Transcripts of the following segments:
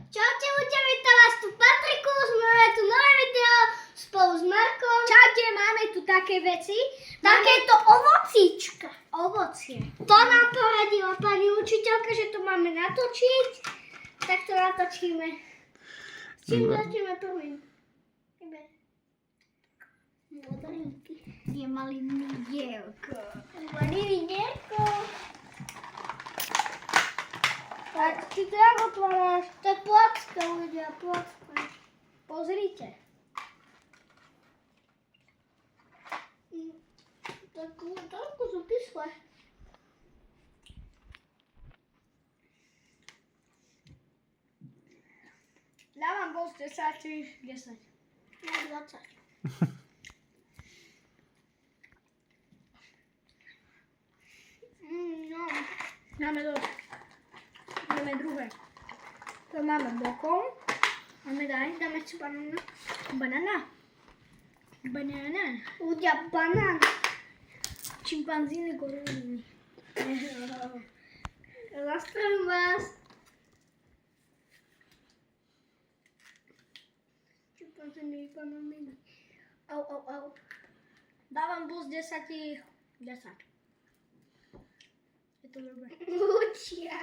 Čaute ľudia, vítam vás tu Patriku, máme tu nové video spolu s Markom. Čaute, máme tu také veci. Takéto ovocíčka. Ovocie. To nám poradila pani učiteľka, že to máme natočiť. Tak to natočíme. S čím začneme prvým? Mandarinky. Je malý minielko. Mandarinko. Tak, ty to jak otváraš? To je placka, ľudia, placka. Pozrite. Takú sú kyslé. Dávam bol 10, 10. Na 20. No. Dáme to. Dáme druhé. To máme bokom. Dáme si banana. Banana. Ľudia, banán. Čimpanzíny, gorily. Zastavím vás. Čimpanzíny, banány. Au. Dávam bol 10. 10. Je to dobré. Ľudia.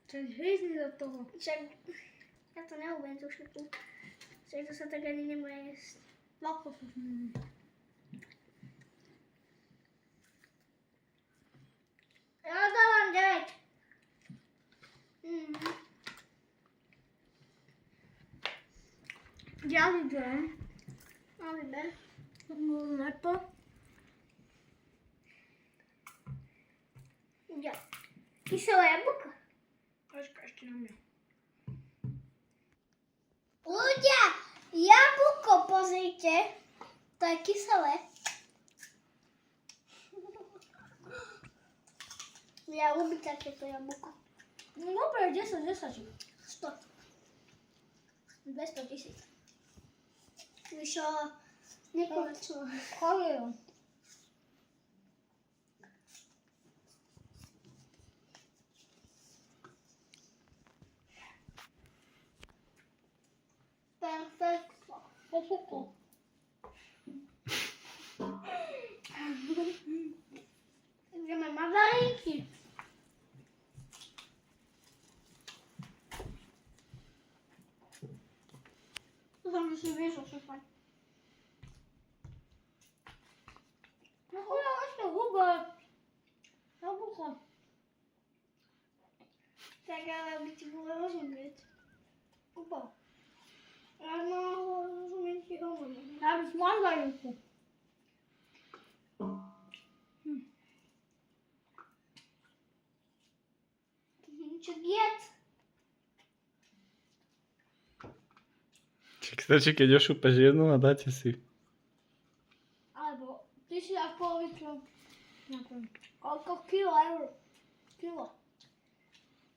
Čak hryzni do toho. Však ja to neubiem tú šupu. Však to sa tak ani nemá jesť. Ľahko sa smím. Ja dávam 9. Ja vyberám. No vyber. Na to. Ja. Kyselé jablko. Troška ešte na mňa. Ľudia, jablko pozrite. To je kyselé. Ja ľúbim takéto jablko. No dobre, 10. 100. 200 000. Vyšlo nekonečno. Choreo. Perfekto. Ideme mandarinky. To sa musí vieš ošepať. No chudia ešte hube. Jablko. Tak ale by ti bolo rozumieť. Upa. Áno, rozumiem ti hovorím. Dáme si mandarinku. Čo jedz? Čiže stačí, keď ošúpeš jednu a dáte si. Alebo ty si dáš polovicu. Koľko kilo eur? Kilo.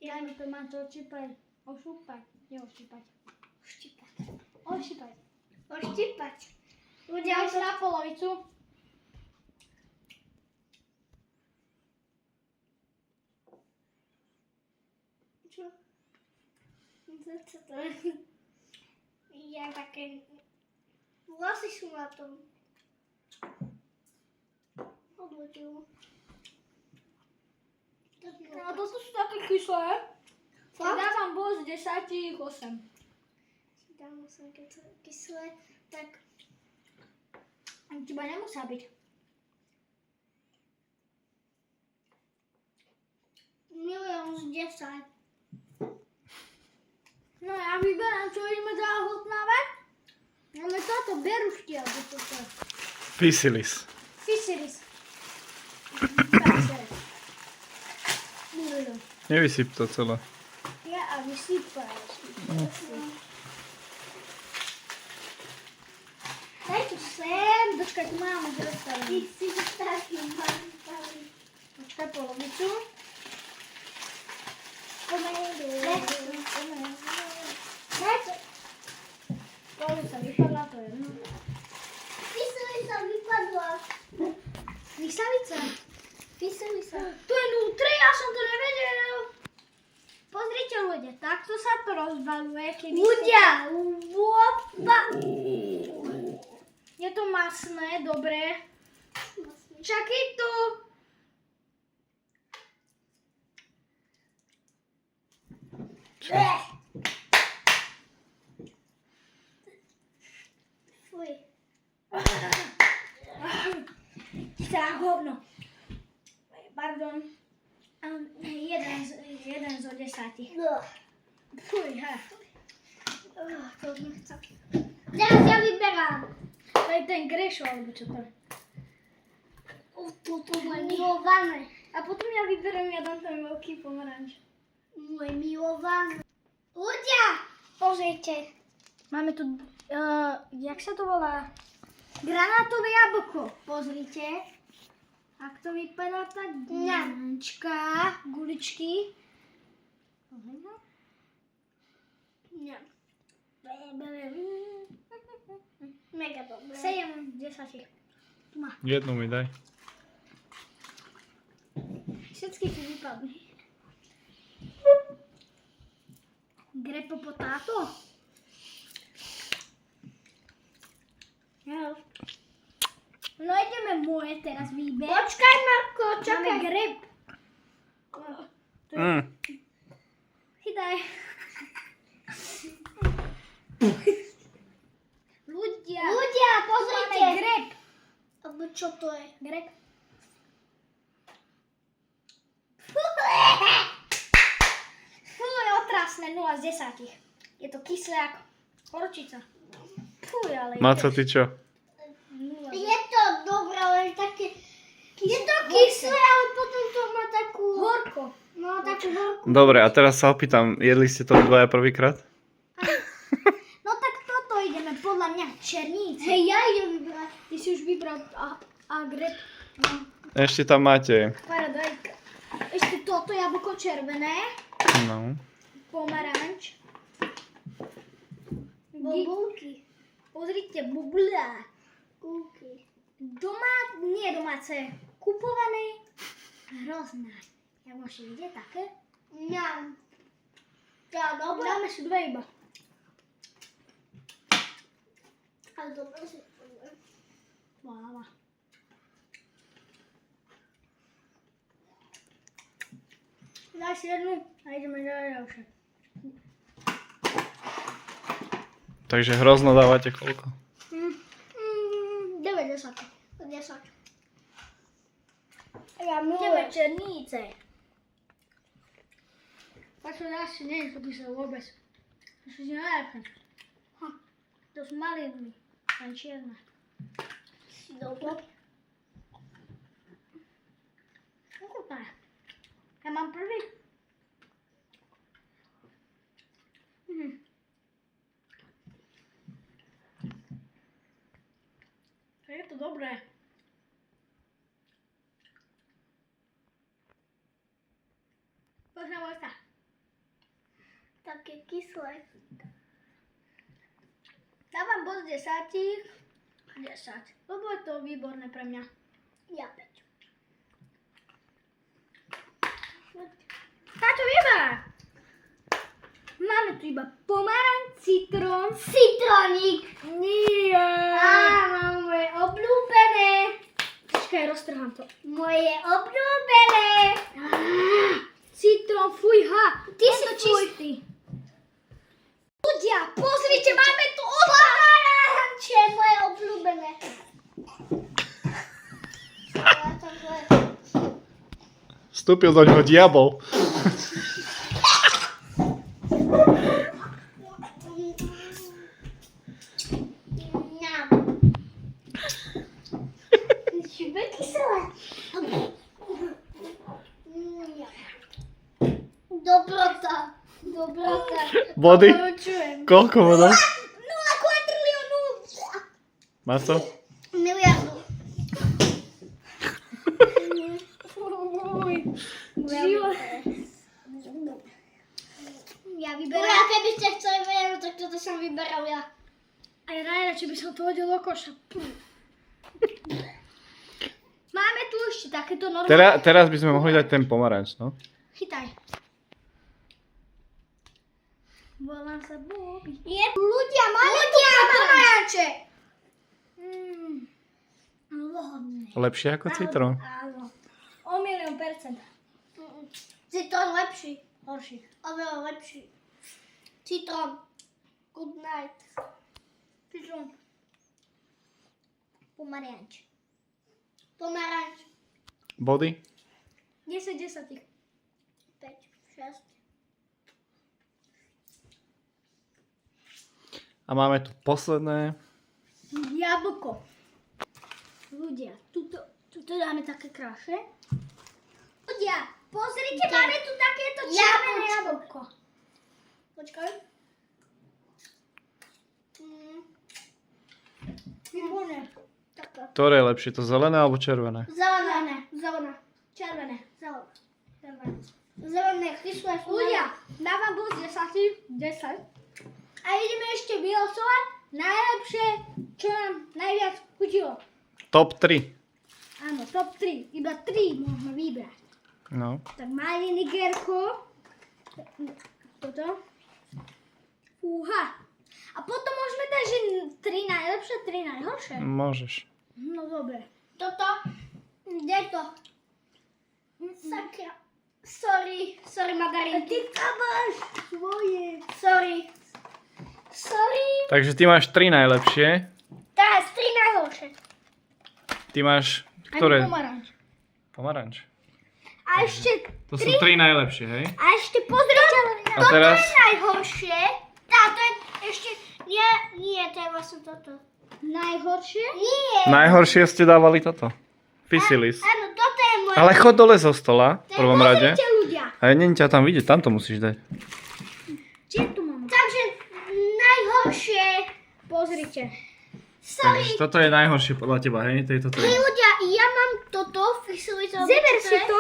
Ja mi to mám to očípať. Ošúpať. Neošípať. Ošípať. Oštípať. Ľudia, si na polovicu. Čo? Co to je? Ja také... Vlasy sú na tom. Odletilo. A toto sú také kyslé. Fakt? Dávam bol z 10 8. Dám som kyslé, tak... Teba nemusia byť. Milión z 10. No ja vyberám, čo ideme zahotnávať. Máme toto berušky, alebo toto. Fysilis. Fysilis. Nevysyp to celé. Ja a vysypáš. Daj tu sem. Počkaj, tu máme zrozstavenie. Ty si taký malý. Počkaj polovicu. Daj to. Polovica vypadla, to je jedno. Kyselý vypadla. Vysavica. Kyselý sa. Tu je vnútri, ja som to nevedel. Pozrite ľudia, takto sa to rozbalí. Ľudia, Je to masné, dobré. Čakaj to. Fuj. Strach hovno. Pardon. Jeden zo 10. Fuj, ha. To nechcem. Teraz ja vyberám. To je ten grešo, alebo čo to je. Toto moje milované. A potom ja vyberiem, ja dám ten veľký pomaranč. Moje milované. Ľudia, pozrite. Máme tu, jak sa to volá? Granátové jablko. Pozrite. Ak to vypadá tak, gulička, guličky. Nie. Mega dobré. 7 z 10. Tu má. Jednu mi daj. Všetky tu vypadli. Grepo potato. Ja. No ideme moje teraz výber. Počkaj, Marko, Máme čakaj. grep. Chytaj. Ľudia. Ľudia, pozrite. Máme grep. Alebo čo to je? Grep. Fuj, otrasné 0 z 10. Je to kyslé ako horčica. Fuj, ale Maco, ty čo? 0 z Je to dobré, ale také... Je to kyslé, ale potom to má takú... horko. No, takú horkú. Dobre, a teraz sa opýtam, jedli ste to dvaja prvýkrát? No tak toto ideme podľa mňa černíci. Hej, ja idem vybrať. Ty si už vybral a grep. No, Ešte tam máte. paradajka. Ešte toto jablko červené. No. Pomaranč. Bobulky. Pozrite, bubla. Kúky. Nie domáce. Kupované. Hrozná. Ja môžem vidieť také? Ňam. Ja, dobré. Dáme si dve iba. Ale dobré si poviem. Máma. Daj si jednu a ideme ďalšie. Takže hrozno dávate koľko? 9 10. 10. Ja ideme černíce. Pačo, ďalšie nie je to písal vôbec. To sú si najlepšie. To sú maliny. Len čierne. Dobre. Ochutná. Ja mám prvý. Je to dobré. Poznávaj sa. Také kyslé. Dávam bod 10. 10. Lebo je to výborné pre mňa. Ja 5. Táčo vyberá. Máme tu iba pomaranč, citrón. Citrónik. Nie. Áno, moje obľúbené. Počkaj, roztrhám to. Moje obľúbené. Citrón, fuj, ha. Ty Je si to fuj. čistý. Ľudia, pozrite, máme tu Pomaranče, moje obľúbené. Vstúpil do ňoho diabol. Ňam. Šibe kyselé. Dobrota. Dobrota. Body? Doporučujem. Koľko voda? 0 kvadriliónu. Maco? Miliardu. Fuj. Život. Ja vyberám. Ja keby ste chceli vedieť, tak toto som vyberal ja. Aj najradšej by som to hodil do koša. Máme tu ešte takéto normálne. Teraz by sme mohli dať ten pomaranč, no? Chytaj. Volám sa Bobby. Ľudia, máme tu pomaranče. Lodné. Lepšie ako citrón. Áno. O 1,000,000%. Citrón lepší. Horší. Oveľa lepší. Citrón. Good night. Citrón. Pomaranč. Pomaranč. Body? 10 desatých. 5, 6. A máme tu posledné. Jablko. Ľudia, tuto dáme také krásne. Ľudia, pozrite, máme tu takéto červené jablko. Počkaj. Výborné. Takto. Ktoré je lepšie, to zelené alebo červené? Zelené. Zelené. Červené. Zelené. Zelené. Kyslé sú. Ľudia, dávam plus 10. A ideme ešte vylosovať najlepšie, čo nám najviac chutilo. Top 3. Áno, top 3. Iba 3 môžeme vybrať. No. Tak maliny gerko. Toto. Fúha. A potom môžeme dať, že 3 najlepšie, 3 najhoršie. Môžeš. No dobre. Toto. Kde to? Sakra. Sorry A Madarinky. ty kabáš svoje. Sorry. Takže ty máš 3 najlepšie. Teraz 3 najhoršie. Ty máš, Ani ktoré? pomaranč. Pomaranč. A ešte, To sú 3 najlepšie, hej? a ešte pozrite. A teraz? Najhoršie. To je ešte... Nie, to je vlastne toto. Najhoršie? Nie. Najhoršie ste dávali toto. Fisilis. Áno, toto je moje. Ale chod dole zo stola, v prvom rade. Pozrite ľudia. A není ťa tam vidieť, tam to musíš dať. Či tu mám? Takže najhoršie. Pozrite. Sorry. Takže toto je najhoršie podľa teba, hej? Tejto tri. Ľudia, ja mám toto. Fisilisové. Zeber si to.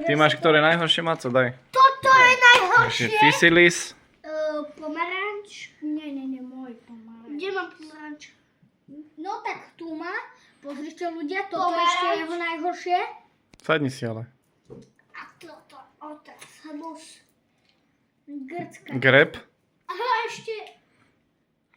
Ty máš ktoré najhoršie, Maco, daj. Toto je Takže najhoršie. Fisilis. Pomaranč. Nie, môj pomaranč. Kde mám pomaranč? No tak tu má. Pozrite ľudia, toto Pomaranč. ešte je jeho najhoršie. Sadni si ale. A toto. Otak. Hnus. Grcka. Greb. Aha, ešte.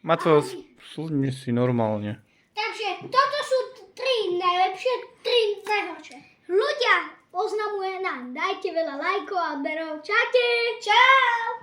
Maco, sludni si normálne. Takže toto sú 3 najlepšie, 3 najhoršie. Ľudia, oznamuje nám. Dajte veľa lajkov a berov. Čaute. Čau.